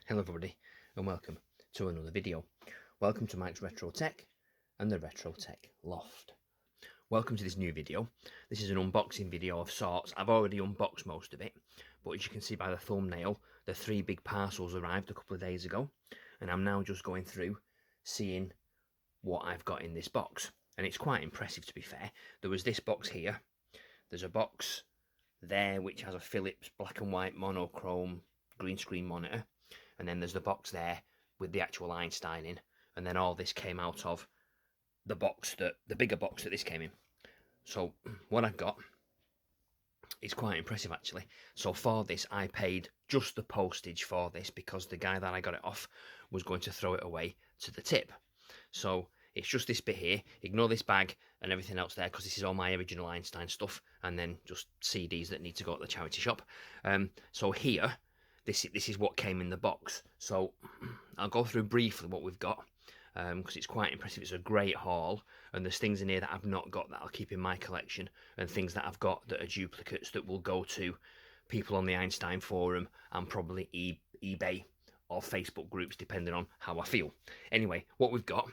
Hello everybody and welcome to another video. Welcome to Mike's Retro Tech and the Retro Tech Loft. Welcome to this new video. This is an unboxing video of sorts. I've already unboxed most of it, but as you can see by the thumbnail, the 3 big parcels arrived a couple of days ago, and I'm now just going through seeing what I've got in this box. And it's quite impressive, to be fair. There was this box here. There's a box there which has a Philips black and white monochrome green screen monitor. And then there's the box there with the actual Einstein in, and then all this came out of the box, the bigger box that this came in. So what I've got is quite impressive actually. So for this I paid just the postage for this because the guy that I got it off was going to throw it away to the tip. So it's just this bit here. Ignore this bag and everything else there because this is all my original Einstein stuff, and then just CDs that need to go at the charity shop. So here, this is what came in the box. So I'll go through briefly what we've got because it's quite impressive. It's a great haul, and there's things in here that I've not got that I'll keep in my collection, and things that I've got that are duplicates that will go to people on the Einstein forum and probably eBay or Facebook groups depending on how I feel. Anyway, what we've got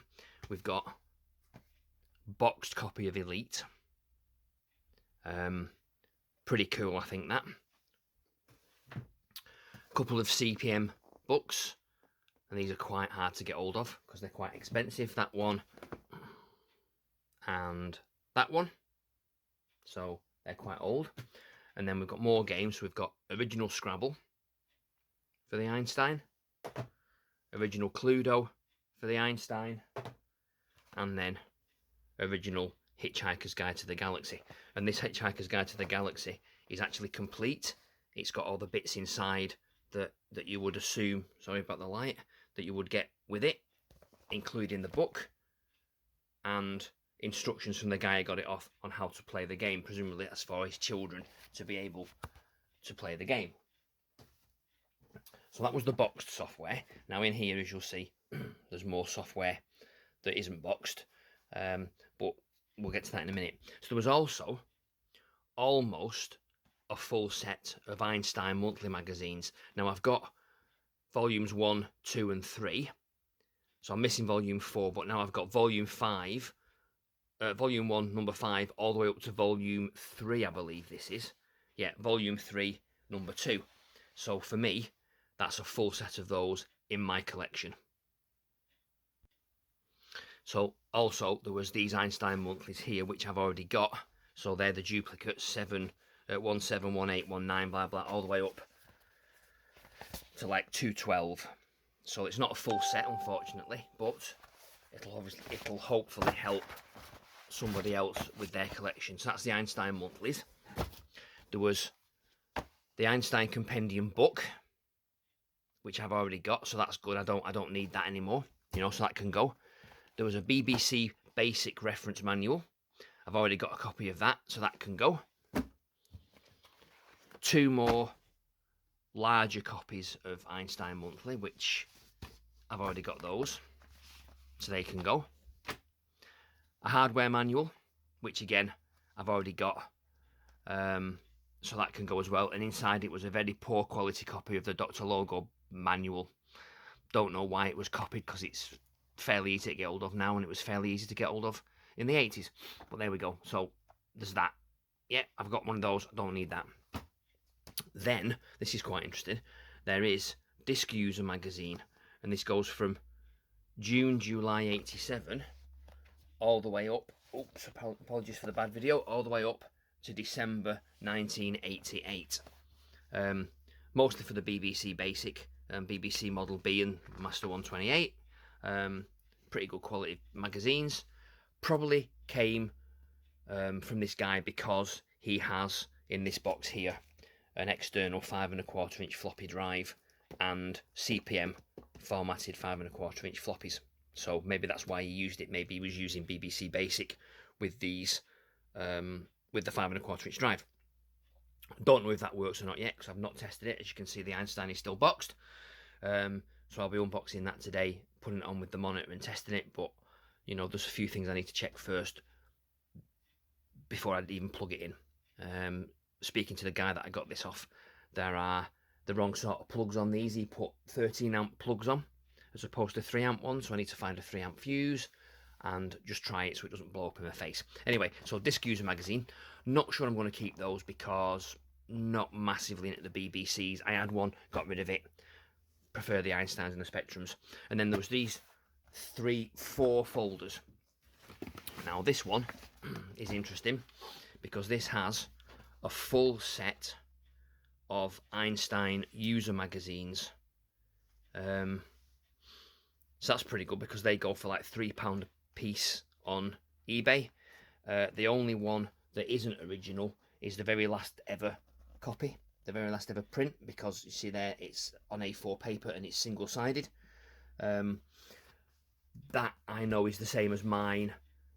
boxed copy of Elite. Pretty cool, I think that. Couple of CPM books, and these are quite hard to get hold of because they're quite expensive. That one and that one, so they're quite old. And then we've got more games. We've got original Scrabble for the Einstein, original Cluedo for the Einstein, and then original Hitchhiker's Guide to the Galaxy. And this Hitchhiker's Guide to the Galaxy is actually complete. It's got all the bits inside that you would assume, sorry about the light, that you would get with it, including the book and instructions from the guy who got it off on how to play the game. Presumably that's for his children to be able to play the game. So that was the boxed software. Now in here, as you'll see, there's more software that isn't boxed, but we'll get to that in a minute. So there was also almost a full set of Einstein Monthly magazines. Now I've got volumes 1, 2 and 3, so I'm missing volume 4, but now I've got volume 5, volume 1 number 5 all the way up to volume 3, I believe this is. Yeah, volume 3 number 2. So for me, that's a full set of those in my collection. So also there was these Einstein Monthlies here which I've already got, so they're the duplicates, 17, 18, blah blah, all the way up to like 212. So it's not a full set, unfortunately, but it'll hopefully help somebody else with their collection. So that's the Einstein Monthlies. There was the Einstein Compendium book, which I've already got, so that's good. I don't need that anymore, you know, so that can go. There was a BBC Basic Reference Manual. I've already got a copy of that, so that can go. 2 more larger copies of Einstein Monthly, which I've already got those, so they can go. A hardware manual, which again I've already got, so that can go as well. And inside it was a very poor quality copy of the Dr. Logo manual. Don't know why it was copied, because it's fairly easy to get hold of now, and it was fairly easy to get hold of in the 80s. But there we go. So there's that. Yeah, I've got one of those. I don't need that. Then, this is quite interesting, there is Disc User magazine, and this goes from June, July 87 all the way up, oops, apologies for the bad video, all the way up to December 1988. Mostly for the BBC Basic, BBC Model B and Master 128. Pretty good quality magazines. Probably came from this guy because he has, in this box here, an external 5 1/4 inch floppy drive and CPM formatted 5 1/4 inch floppies. So maybe that's why he used it. Maybe he was using BBC Basic with these, with the 5 1/4 inch drive. Don't know if that works or not yet because I've not tested it. As you can see, the Einstein is still boxed. So I'll be unboxing that today, putting it on with the monitor and testing it. But you know, there's a few things I need to check first before I'd even plug it in. Speaking to the guy that I got this off, there are the wrong sort of plugs on these. He put 13 amp plugs on as opposed to 3 amp ones, so I need to find a 3 amp fuse and just try it so it doesn't blow up in my face. Anyway, so disc user magazine. Not sure I'm going to keep those because not massively into the BBCs. I had one, got rid of it. Prefer the Einsteins and the Spectrums. And then there was these 4 folders. Now this one is interesting because this has a full set of Einstein user magazines. So that's pretty good because they go for like £3 a piece on eBay. The only one that isn't original is the very last ever copy, the very last ever print, because you see there it's on A4 paper and it's single-sided. That I know is the same as mine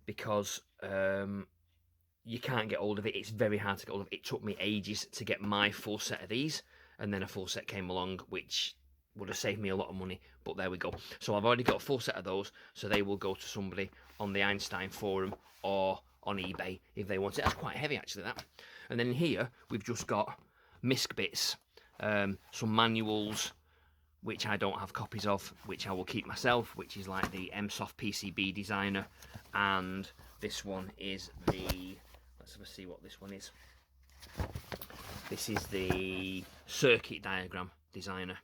because you can't get hold of it. It's very hard to get hold of. It took me ages to get my full set of these, and then a full set came along which would have saved me a lot of money, but there we go. So I've already got a full set of those, so they will go to somebody on the Einstein forum or on eBay if they want it. That's quite heavy actually, that. And then in here we've just got misc bits, some manuals which I don't have copies of, which I will keep myself, which is like the MSoft PCB designer, and this one is the, let's have a see what this one is. This is the circuit diagram designer.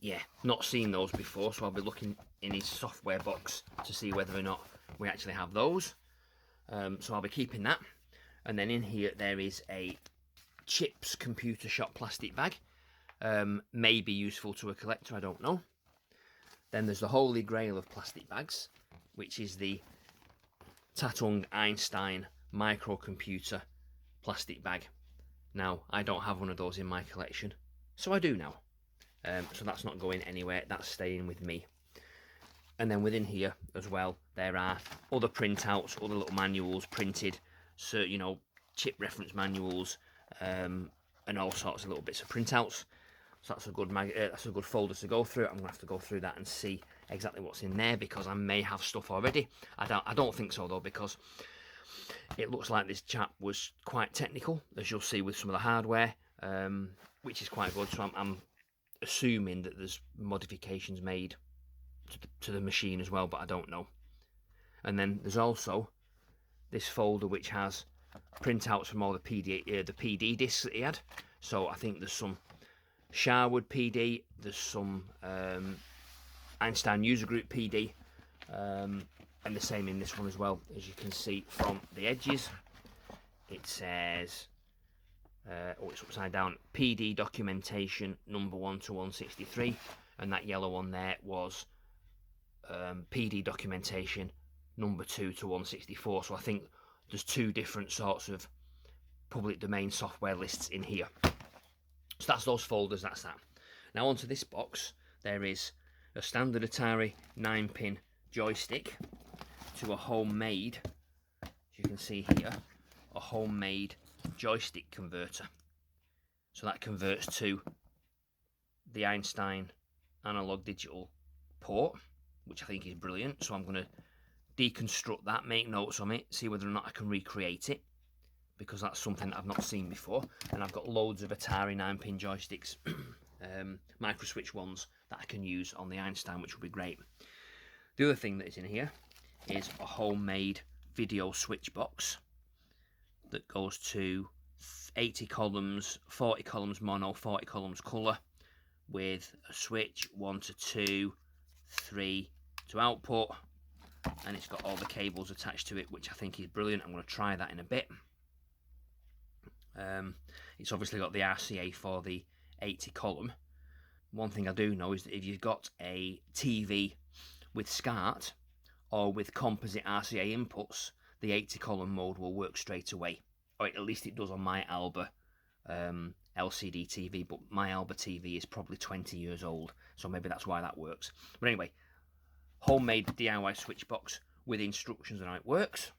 Yeah, not seen those before, so I'll be looking in his software box to see whether or not we actually have those. So I'll be keeping that. And then in here there is a chips computer shop plastic bag. May be useful to a collector, I don't know. Then there's the holy grail of plastic bags, which is the Tatung Einstein microcomputer plastic bag. Now, I don't have one of those in my collection, so I do now. So that's not going anywhere, that's staying with me. And then within here as well, there are other printouts, other little manuals printed, so you know, chip reference manuals, and all sorts of little bits of printouts. So that's a good folder to go through. I'm gonna have to go through that and see exactly what's in there because I may have stuff already. I don't think so though, because it looks like this chap was quite technical, as you'll see with some of the hardware, which is quite good. So I'm assuming that there's modifications made to the machine as well, but I don't know. And then there's also this folder which has printouts from all the PD discs that he had. So I think there's some Sharwood PD, there's some Einstein User Group PD, and the same in this one as well. As you can see from the edges, it says, oh, it's upside down, PD documentation number 1 to 163, and that yellow one there was PD documentation number 2 to 164. So I think there's 2 different sorts of public domain software lists in here. So that's those folders, that's that. Now onto this box, there is a standard Atari 9-pin joystick to a homemade, as you can see here, a homemade joystick converter. So that converts to the Einstein analog digital port, which I think is brilliant. So I'm going to deconstruct that, make notes on it, see whether or not I can recreate it, because that's something that I've not seen before. And I've got loads of Atari 9-pin joysticks, micro switch ones that I can use on the Einstein, which will be great. The other thing that is in here is a homemade video switch box that goes to 80 columns, 40 columns mono, 40 columns colour, with a switch 1 to 2, 3 to output, and it's got all the cables attached to it, which I think is brilliant. I'm going to try that in a bit. It's obviously got the RCA for the 80 column. One thing I do know is that if you've got a TV with SCART or with composite RCA inputs, the 80 column mode will work straight away, or at least it does on my Alba LCD TV, but my Alba TV is probably 20 years old, so maybe that's why that works. But anyway, homemade DIY switch box with instructions on how it works.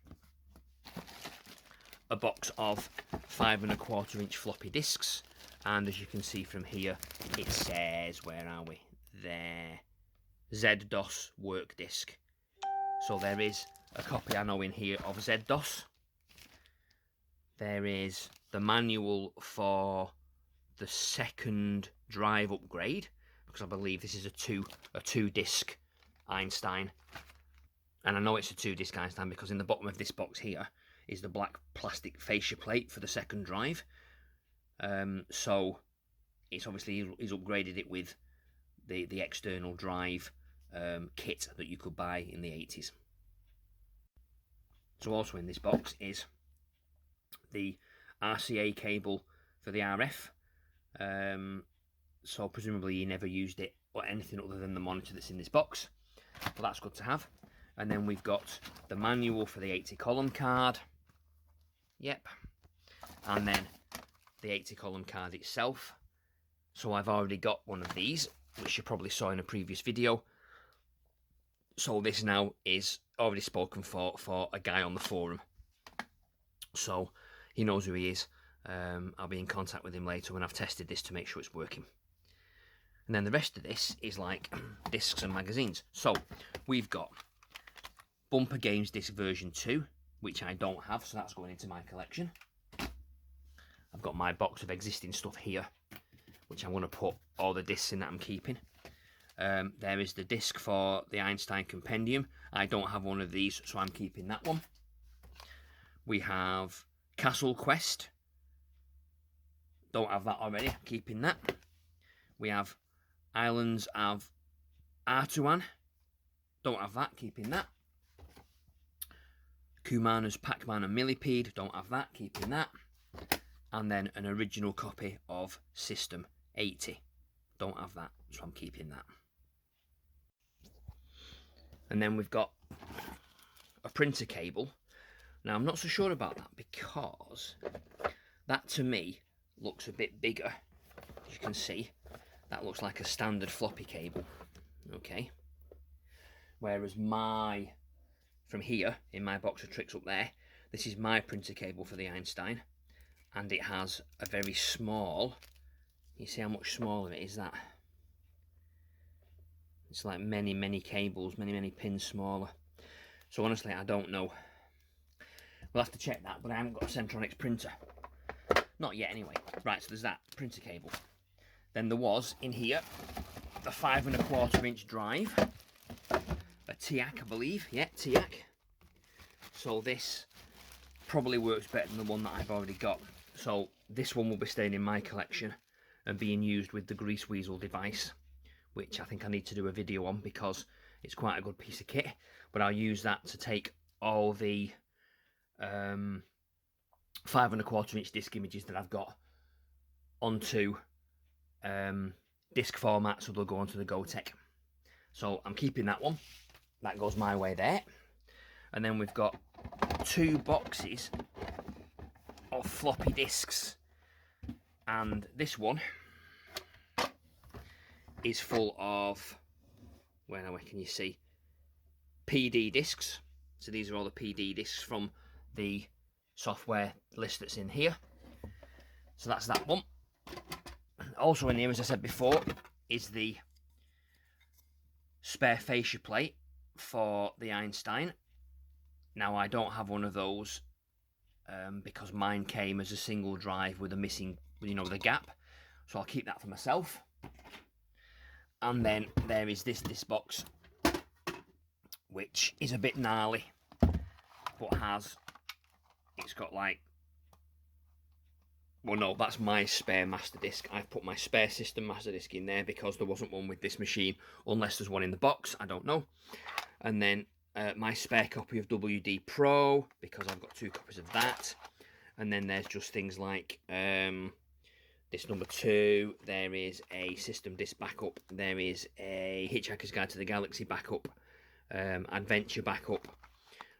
A box of 5 1/4 inch floppy disks, and as you can see from here, it says, where are we? There, Z-DOS work disk. So there is a copy, I know, in here of Z-DOS. There is the manual for the second drive upgrade, because I believe this is a two disc Einstein, and I know it's a 2-disc Einstein because in the bottom of this box here is the black plastic fascia plate for the second drive. So it's obviously he's upgraded it with the external drive kit that you could buy in the 80s. So also in this box is the RCA cable for the RF. So presumably you never used it or anything other than the monitor that's in this box, but that's good to have. And then we've got the manual for the 80 column card. Yep. And then the 80 column card itself. So I've already got one of these, which you probably saw in a previous video. So this now is already spoken for a guy on the forum. So he knows who he is. I'll be in contact with him later when I've tested this to make sure it's working. And then the rest of this is like discs and magazines. So we've got Bumper Games Disc version 2, which I don't have, so that's going into my collection. I've got my box of existing stuff here, which I'm going to put all the discs in that I'm keeping. There is the disc for the Einstein Compendium. I don't have one of these, so I'm keeping that one. We have Castle Quest. Don't have that already, I'm keeping that. We have Islands of Artuan. Don't have that, keeping that. Kumana's Pac-Man and Millipede. Don't have that, keeping that. And then an original copy of System 80. Don't have that, so I'm keeping that. And then we've got a printer cable. Now I'm not so sure about that because that to me looks a bit bigger. As you can see, that looks like a standard floppy cable. Okay. Whereas from here in my box of tricks up there, this is my printer cable for the Einstein, and it has a very small, you see how much smaller it is that? It's like many cables, many pins smaller. So honestly, I don't know. We'll have to check that, but I haven't got a Centronics printer. Not yet anyway. Right, so there's that printer cable. Then there was, in here, the 5 1/4 inch drive. A TIAC, I believe. Yeah, TIAC. So this probably works better than the one that I've already got. So this one will be staying in my collection and being used with the Grease Weasel device, which I think I need to do a video on because it's quite a good piece of kit. But I'll use that to take all the 5 1/4 inch disc images that I've got onto disc format, so they'll go onto the GoTech. So I'm keeping that one. That goes my way there. And then we've got 2 boxes of floppy disks, and this one is full of, where now can you see, PD discs. So these are all the PD discs from the software list that's in here. So that's that one. Also in here, as I said before, is the spare fascia plate for the Einstein. Now I don't have one of those because mine came as a single drive with a missing, the gap. So I'll keep that for myself. And then there is this box, which is a bit gnarly, but it's got like, well no, that's my spare master disc. I've put my spare system master disc in there because there wasn't one with this machine, unless there's one in the box, I don't know. And then my spare copy of WD Pro, because I've got 2 copies of that. And then there's just things like this number 2, there is a system disc backup, there is a Hitchhiker's Guide to the Galaxy backup, Adventure backup,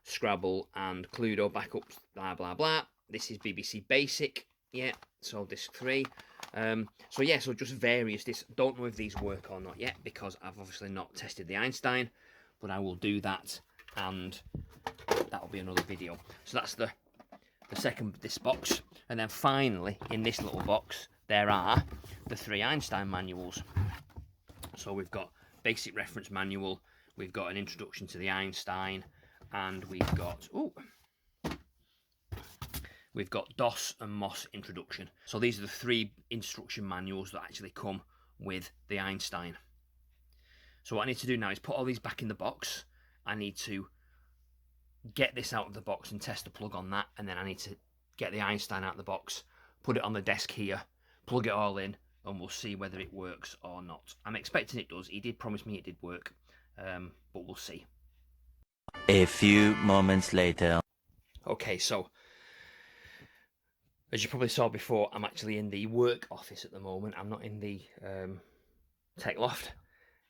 Scrabble and Cluedo backups, blah blah blah. This is BBC Basic, yeah, so disc 3. So yeah, so just various discs. Don't know if these work or not yet because I've obviously not tested the Einstein, but I will do that, and that will be another video. So that's the second disc box. And then finally, in this little box, there are the 3 Einstein manuals. So we've got basic reference manual, we've got an introduction to the Einstein, and we've got we've got DOS and MOS introduction. So these are the 3 instruction manuals that actually come with the Einstein. So what I need to do now is put all these back in the box. I need to get this out of the box and test the plug on that, and then I need to get the Einstein out of the box, put it on the desk here, plug it all in, and we'll see whether it works or not. I'm expecting it does. He did promise me it did work, but we'll see. A few moments later. Okay, so as you probably saw before, I'm actually in the work office at the moment. I'm not in the tech loft,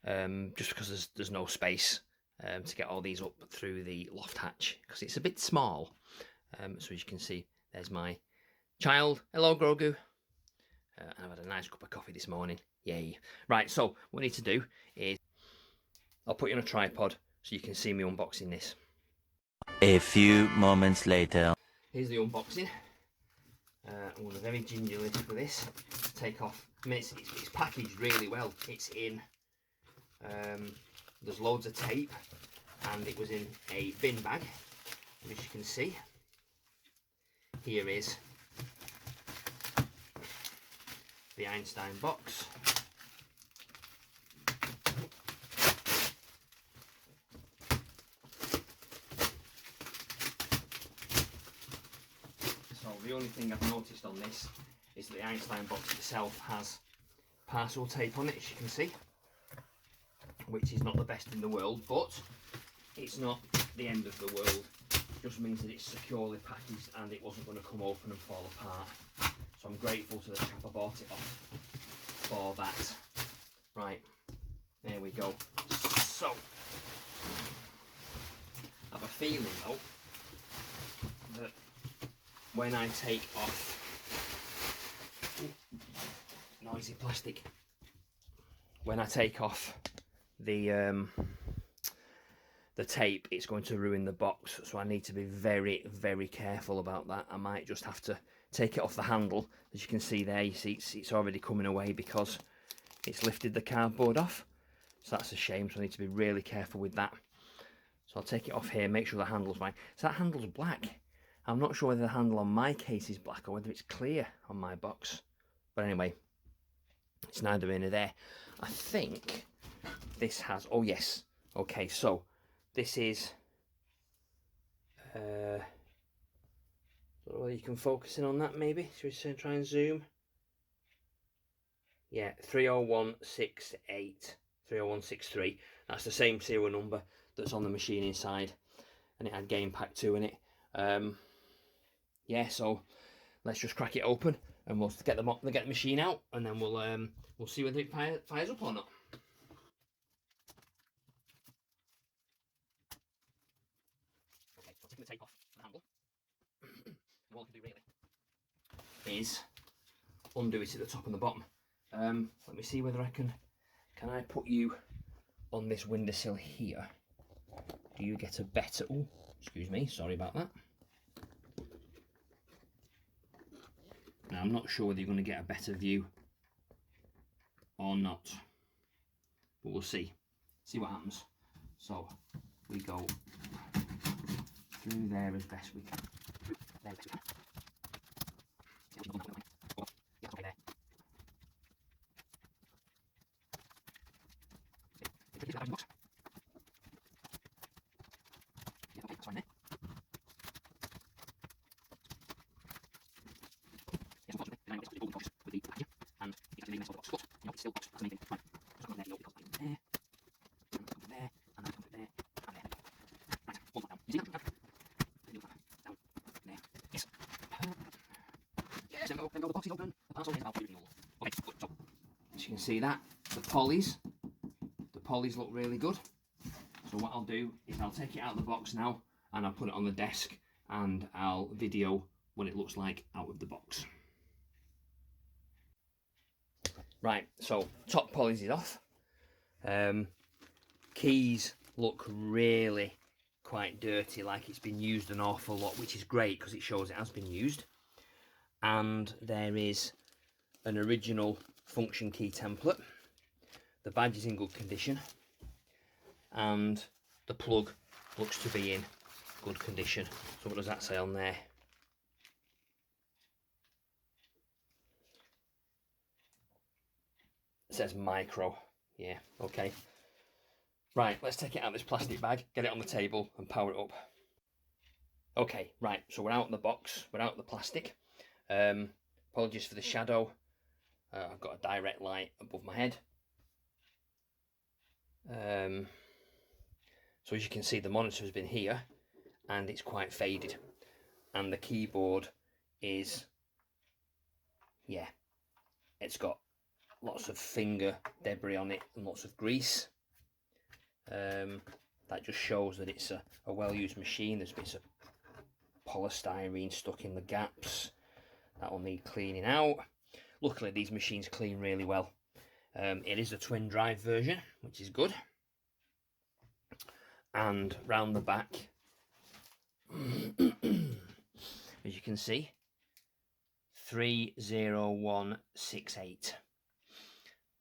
just because there's no space to get all these up through the loft hatch, because it's a bit small. So as you can see, there's my child. Hello, Grogu. And I've had a nice cup of coffee this morning. Yay. Right, so what we need to do is I'll put you on a tripod so you can see me unboxing this. A few moments later. Here's the unboxing. I'm going to very gingerly for this take off. I mean, it's packaged really well. It's in, there's loads of tape, and it was in a bin bag. And as you can see, here is the Einstein box. So the only thing I've noticed on this is that the Einstein box itself has parcel tape on it, as you can see, which is not the best in the world, but it's not the end of the world. It just means that it's securely packaged and it wasn't going to come open and fall apart. So I'm grateful to the chap I bought it off for that. Right, there we go. So, I have a feeling though that when I take off, noisy plastic, when I take off the tape, it's going to ruin the box, so I need to be very, very careful about that. I might just have to take it off the handle. As you can see there, you see it's already coming away because it's lifted the cardboard off, so that's a shame. So I need to be really careful with that. So I'll take it off here, make sure the handle's fine. So that handle's black. I'm not sure whether the handle on my case is black or whether it's clear on my box, but anyway, it's neither here nor there. I think this has, oh yes, okay, so this is, I don't know whether you can focus in on that maybe. Should we try and zoom? Yeah, 30168, 30163. That's the same serial number that's on the machine inside, and it had Game Pack 2 in it. Yeah, so let's just crack it open and we'll get the machine out, and then we'll see whether it fires up or not. Okay, so taking the tape off the handle. And what I can do really is undo it at the top and the bottom. Let me see whether I can I put you on this windowsill here? Do you get a better, oh, excuse me, sorry about that. Now I'm not sure whether you're going to get a better view or not, but we'll see what happens. So we go through there as best we can. There we go. As you can see that, the polys look really good. So what I'll do is I'll take it out of the box now and I'll put it on the desk and I'll video what it looks like out of the box. Right, so top polys is off. Keys look really quite dirty, like it's been used an awful lot, which is great because it shows it has been used. And there is an original function key template. The badge is in good condition, and the plug looks to be in good condition. So what does that say on there? It says micro. Yeah, okay. Right, let's take it out of this plastic bag, get it on the table and power it up. Okay, right, so we're out of the box, we're out of the plastic. Apologies for the shadow. I've got a direct light above my head. So as you can see, the monitor has been here and it's quite faded. And the keyboard is, yeah, it's got lots of finger debris on it and lots of grease. That just shows that it's a well-used machine. There's bits of polystyrene stuck in the gaps. That'll need cleaning out. Luckily, these machines clean really well. It is a twin drive version, which is good. And round the back, as you can see, 30168.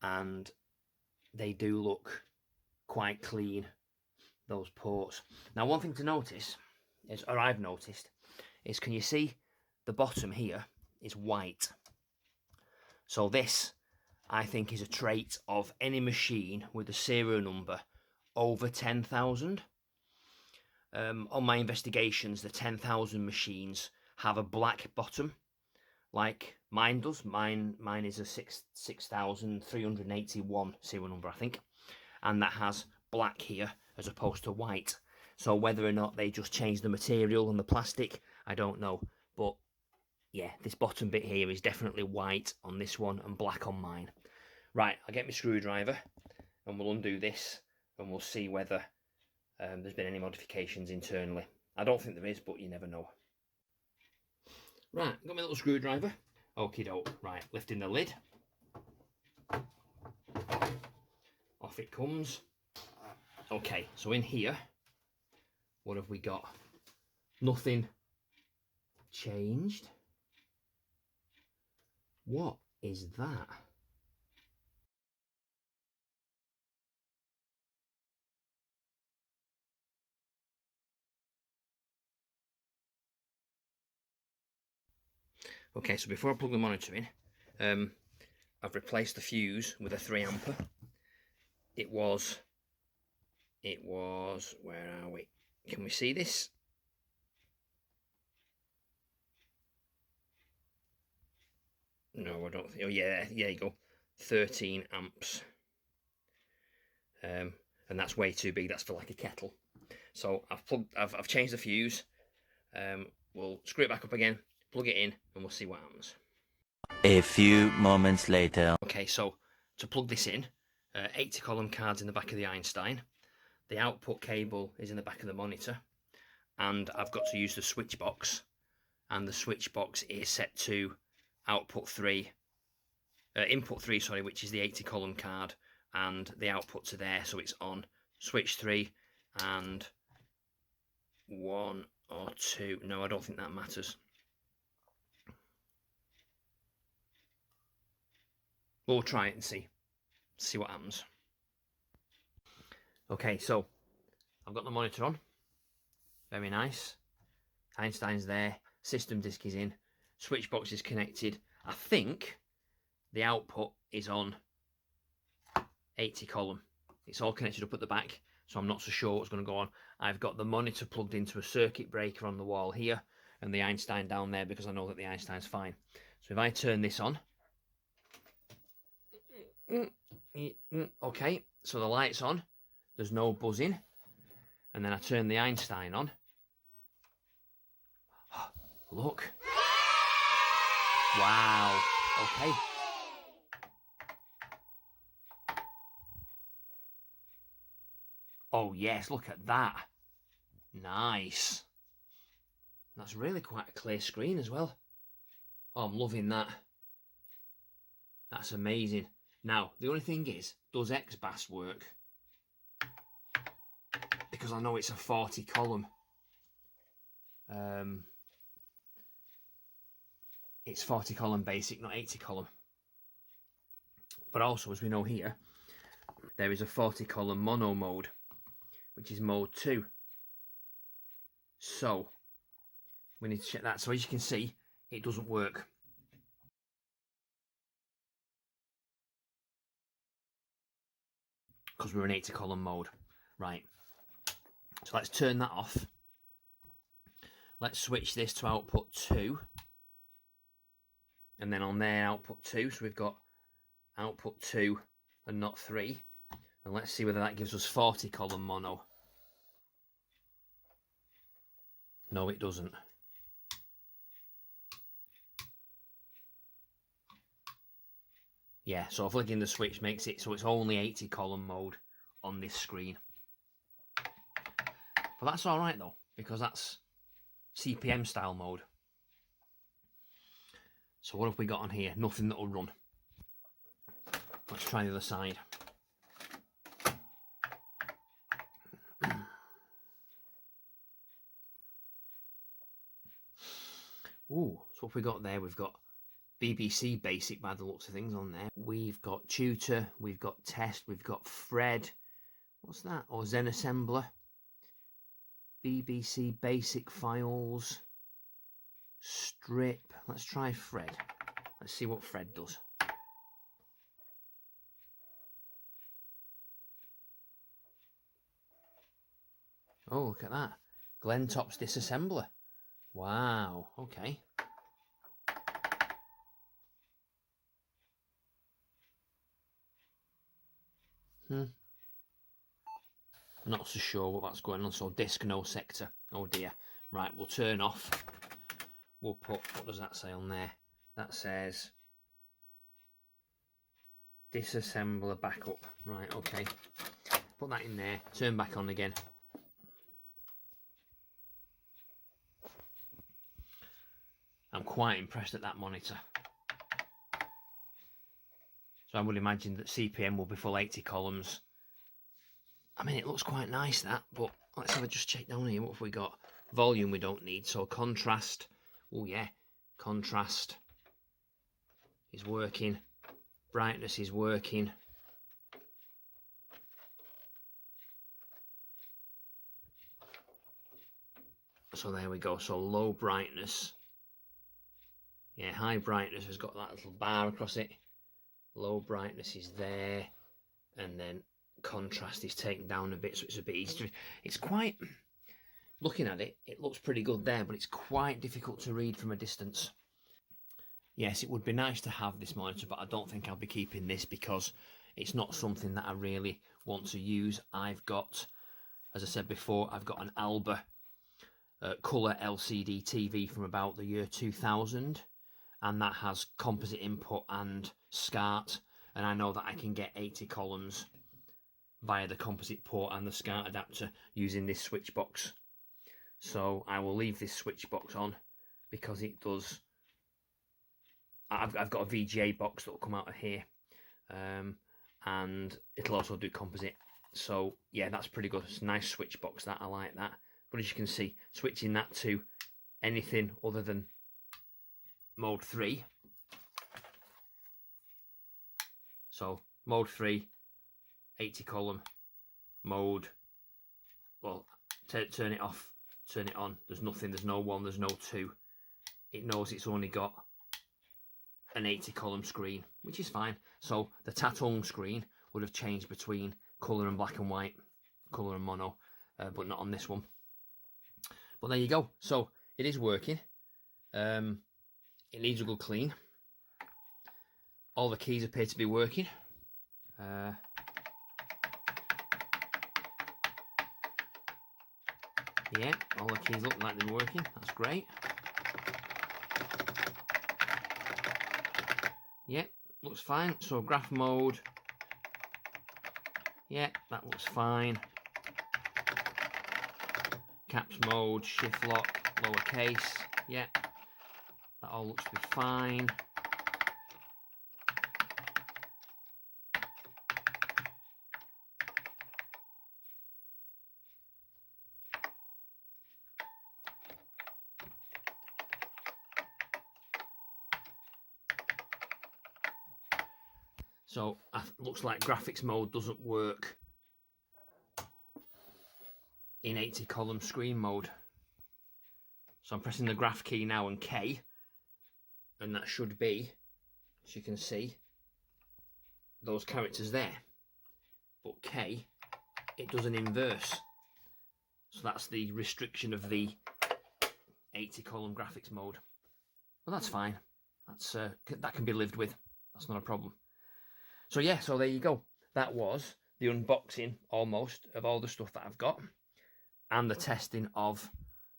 And they do look quite clean, those ports. Now, one thing to notice is, or I've noticed, is can you see the bottom here is white? So this, I think, is a trait of any machine with a serial number over 10,000. On my investigations, the 10,000 machines have a black bottom, like mine does. Mine is a 6,381 serial number, I think, and that has black here as opposed to white. So whether or not they just changed the material and the plastic, I don't know. But yeah, this bottom bit here is definitely white on this one and black on mine. Right, I'll get my screwdriver and we'll undo this and we'll see whether there's been any modifications internally. I don't think there is, but you never know. Right, got my little screwdriver. Okie doke. Right, lifting the lid. Off it comes. Okay, so in here, what have we got? Nothing changed. What is that? Okay, so before I plug the monitor in, I've replaced the fuse with a 3 ampere. It was, where are we? Can we see this? No, I don't think, oh yeah, there you go. 13 amps. And that's way too big, that's for like a kettle. So I've changed the fuse. We'll screw it back up again, plug it in, and we'll see what happens. A few moments later. Okay, so to plug this in, 80 column cards in the back of the Einstein. The output cable is in the back of the monitor, and I've got to use the switch box, and the switch box is set to input 3, sorry, which is the 80 column card, and the outputs are there, so it's on switch 3 and 1 or 2. No, I don't think that matters. We'll try it and see what happens. Okay, so I've got the monitor on. Very nice. Einstein's there. System disk is in. Switch box is connected. I think the output is on 80 column. It's all connected up at the back, so I'm not so sure what's going to go on. I've got the monitor plugged into a circuit breaker on the wall here, and the Einstein down there because I know that the Einstein's fine. So if I turn this on, okay, so the light's on. There's no buzzing. And then I turn the Einstein on. Look. Wow. Okay. Oh yes, look at that. Nice. That's really quite a clear screen as well. Oh, I'm loving that. That's amazing. Now, the only thing is, does XBAS work? Because I know it's a 40 column. It's 40 column basic, not 80 column. But also, as we know here, there is a 40 column mono mode, which is mode 2. So, we need to check that. So as you can see, it doesn't work. because we're in 80 column mode. Right, so let's turn that off. Let's switch this to output 2, and then on there output 2, so we've got output 2 and not 3, and let's see whether that gives us 40 column mono. No, it doesn't. Yeah, so flicking the switch makes it so it's only 80 column mode on this screen. But that's alright though, because that's CPM style mode. So what have we got on here? Nothing that'll run. Let's try the other side. Ooh, so what have we got there? We've got BBC Basic by the looks of things on there. We've got Tutor, we've got Test, we've got Fred. What's that? Or Zen Assembler. BBC Basic Files. Strip. Let's try Fred. Let's see what Fred does. Oh, look at that. Glentop's Disassembler. Wow, okay. I'm not so sure what that's going on. So disk no sector. Oh dear. Right, we'll turn off. We'll put, what does that say on there? That says disassembler backup. Right, okay. Put that in there. Turn back on again. I'm quite impressed at that monitor. So I would imagine that CPM will be full 80 columns. I mean, it looks quite nice, that, but let's have a just check down here. What have we got? Volume we don't need, so contrast. Oh yeah, contrast is working. Brightness is working. So there we go. So low brightness. Yeah, high brightness has got that little bar across it. Low brightness is there. And then contrast is taken down a bit, so it's a bit easier. It's quite, looking at it, it looks pretty good there, but it's quite difficult to read from a distance. Yes, it would be nice to have this monitor, but I don't think I'll be keeping this because it's not something that I really want to use. I've got, as I said before, I've got an Alba colour LCD TV from about the year 2000, and that has composite input and SCART, and I know that I can get 80 columns via the composite port and the SCART adapter using this switch box. So I will leave this switch box on because it does. I've got a VGA box that will come out of here, and it'll also do composite. So yeah, that's pretty good. It's a nice switch box, that I like that. But as you can see, switching that to anything other than mode 3. So mode 3, 80 column, mode, well, turn it off, turn it on. There's nothing, there's no 1, there's no 2. It knows it's only got an 80 column screen, which is fine. So the Tatung screen would have changed between colour and black and white, colour and mono, but not on this one. But there you go. So it is working. It needs a good clean. All the keys appear to be working. Yeah, all the keys look like they're working. That's great. Yeah, looks fine. So graph mode. Yeah, that looks fine. Caps mode, shift lock, lowercase. Yeah, that all looks to be fine. So it looks like graphics mode doesn't work in 80 column screen mode. So I'm pressing the graph key now and K, and that should be, as you can see, those characters there. but K, it does an inverse. So that's the restriction of the 80 column graphics mode. Well, that's fine. That can be lived with. That's not a problem. So yeah, so there you go. That was the unboxing almost of all the stuff that I've got, and the testing of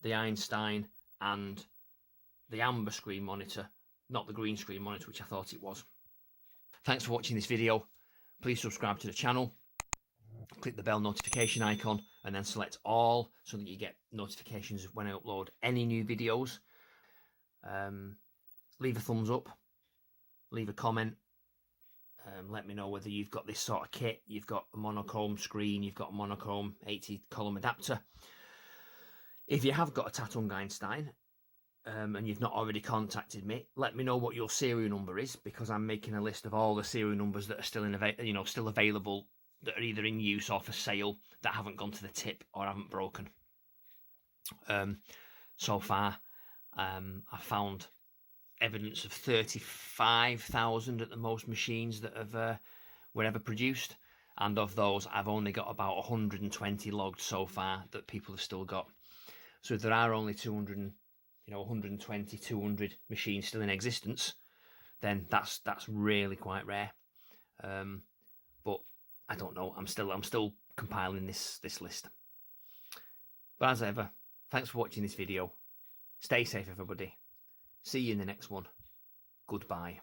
the Einstein and the amber screen monitor, not the green screen monitor, which I thought it was. Thanks for watching this video. Please subscribe to the channel, click the bell notification icon, and then select all so that you get notifications when I upload any new videos. Leave a thumbs up, leave a comment. Let me know whether you've got this sort of kit, you've got a monochrome screen, you've got a monochrome 80 column adapter. If you have got a Tatung Einstein and you've not already contacted me, let me know what your serial number is, because I'm making a list of all the serial numbers that are still still available, that are either in use or for sale, that haven't gone to the tip or haven't broken. So far, I've found evidence of 35,000 at the most machines that have were ever produced, and of those I've only got about 120 logged so far that people have still got. So if there are only 120, 200 machines still in existence, then that's really quite rare. But I don't know. I'm still compiling this list. But as ever, thanks for watching this video. Stay safe, everybody. See you in the next one. Goodbye.